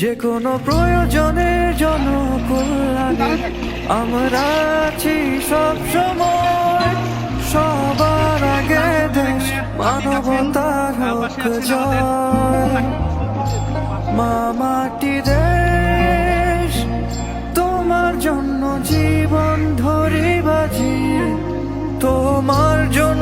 যে কোনো প্রয়োজনের জন্য কল্যাণে আমরা আছি সব সময়, সবার আগে দেশ মানবতার হোক জয়। মা মাটি দেশ তোমার জন্য জীবন ধরি বাজি, তোমার জন্য